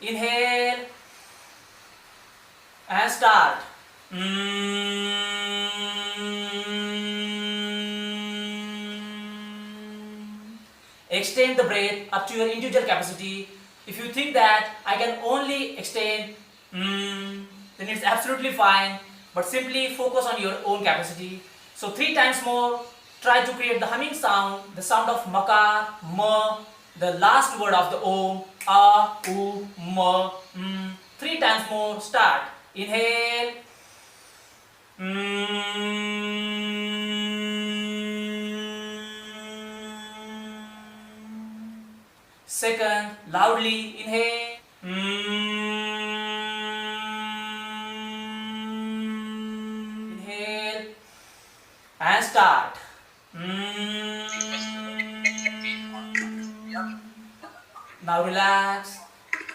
Inhale and start. Extend the breath up to your individual capacity. If you think that I can only extend, then it's absolutely fine, but simply focus on your own capacity. So 3 times more, try to create the humming sound, the sound of makar, ma, the last word of the om, a, u, ma, 3 times more, start. Inhale. Second, loudly inhale. Inhale and start. Now relax.